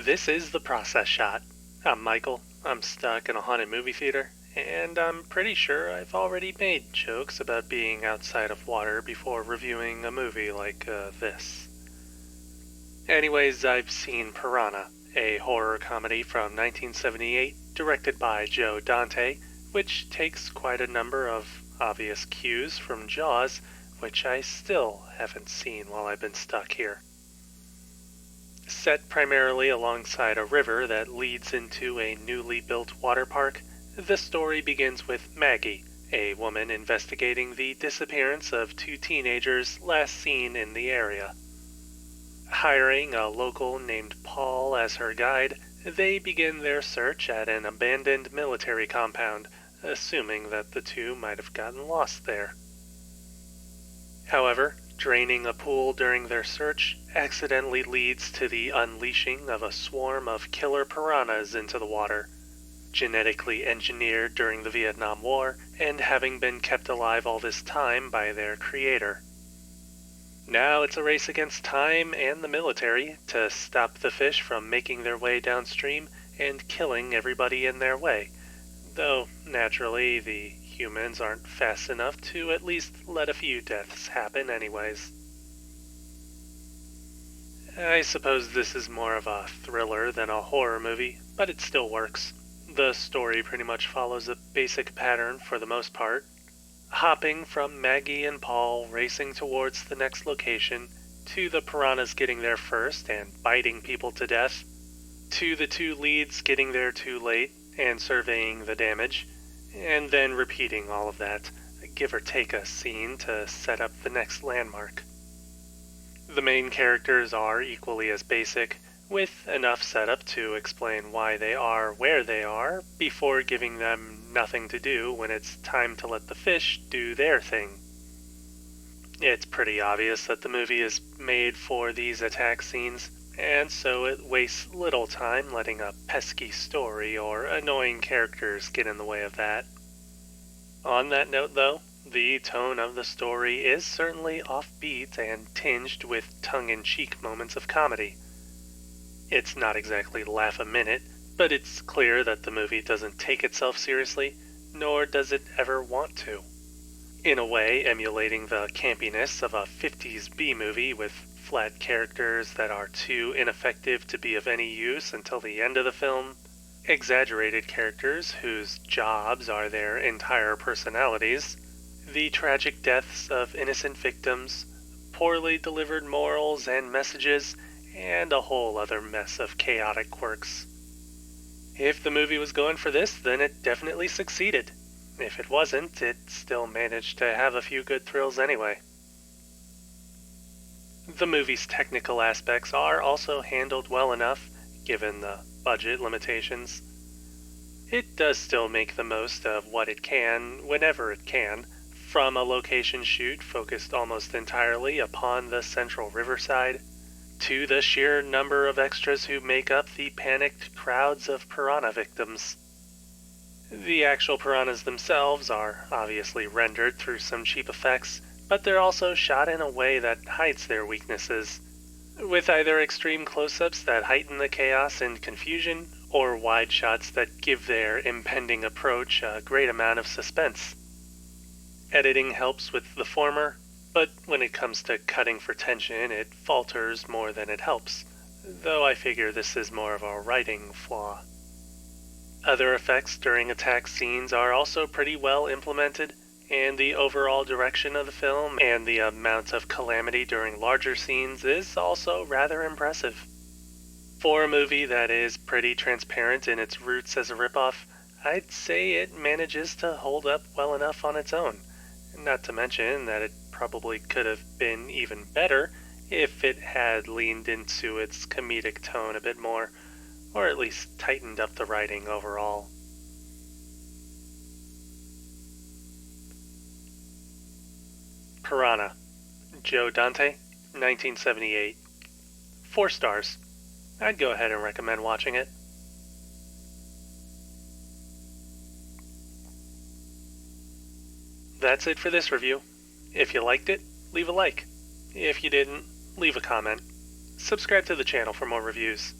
This is The Process Shot. I'm Michael. I'm stuck in a haunted movie theater, and I'm pretty sure I've already made jokes about being outside of water before reviewing a movie like this. Anyways, I've seen Piranha, a horror comedy from 1978 directed by Dante, which takes quite a number of obvious cues from Jaws, which I still haven't seen while I've been stuck here. Set primarily alongside a river that leads into a newly built water park, the story begins with Maggie, a woman investigating the disappearance of two teenagers last seen in the area. Hiring a local named Paul as her guide, they begin their search at an abandoned military compound, assuming that the two might have gotten lost there. However, draining a pool during their search accidentally leads to the unleashing of a swarm of killer piranhas into the water, genetically engineered during the Vietnam War and having been kept alive all this time by their creator. Now it's a race against time and the military to stop the fish from making their way downstream and killing everybody in their way, though naturally the humans aren't fast enough to at least let a few deaths happen anyways. I suppose this is more of a thriller than a horror movie, but it still works. The story pretty much follows a basic pattern for the most part, hopping from Maggie and Paul racing towards the next location, to the piranhas getting there first and biting people to death, to the two leads getting there too late and surveying the damage, and then repeating all of that, give or take a scene to set up the next landmark. The main characters are equally as basic, with enough setup to explain why they are where they are, before giving them nothing to do when it's time to let the fish do their thing. It's pretty obvious that the movie is made for these attack scenes, and so it wastes little time letting a pesky story or annoying characters get in the way of that. On that note though, the tone of the story is certainly offbeat and tinged with tongue-in-cheek moments of comedy. It's not exactly laugh-a-minute, but it's clear that the movie doesn't take itself seriously, nor does it ever want to. In a way, emulating the campiness of a 50s B-movie with flat characters that are too ineffective to be of any use until the end of the film, exaggerated characters whose jobs are their entire personalities, the tragic deaths of innocent victims, poorly delivered morals and messages, and a whole other mess of chaotic quirks. If the movie was going for this, then it definitely succeeded. If it wasn't, it still managed to have a few good thrills anyway. The movie's technical aspects are also handled well enough, given the budget limitations. It does still make the most of what it can, whenever it can, from a location shoot focused almost entirely upon the central riverside, to the sheer number of extras who make up the panicked crowds of piranha victims. The actual piranhas themselves are obviously rendered through some cheap effects, but they're also shot in a way that hides their weaknesses, with either extreme close-ups that heighten the chaos and confusion, or wide shots that give their impending approach a great amount of suspense. Editing helps with the former, but when it comes to cutting for tension, it falters more than it helps, though I figure this is more of a writing flaw. Other effects during attack scenes are also pretty well implemented, and the overall direction of the film and the amount of calamity during larger scenes is also rather impressive. For a movie that is pretty transparent in its roots as a ripoff, I'd say it manages to hold up well enough on its own, not to mention that it probably could have been even better if it had leaned into its comedic tone a bit more, or at least tightened up the writing overall. Piranha, Dante, 1978. 4 stars. I'd go ahead and recommend watching it. That's it for this review. If you liked it, leave a like. If you didn't, leave a comment. Subscribe to the channel for more reviews.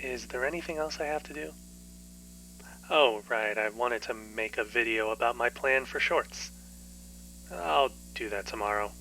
Is there anything else I have to do? Oh, right, I wanted to make a video about my plan for shorts. I'll do that tomorrow.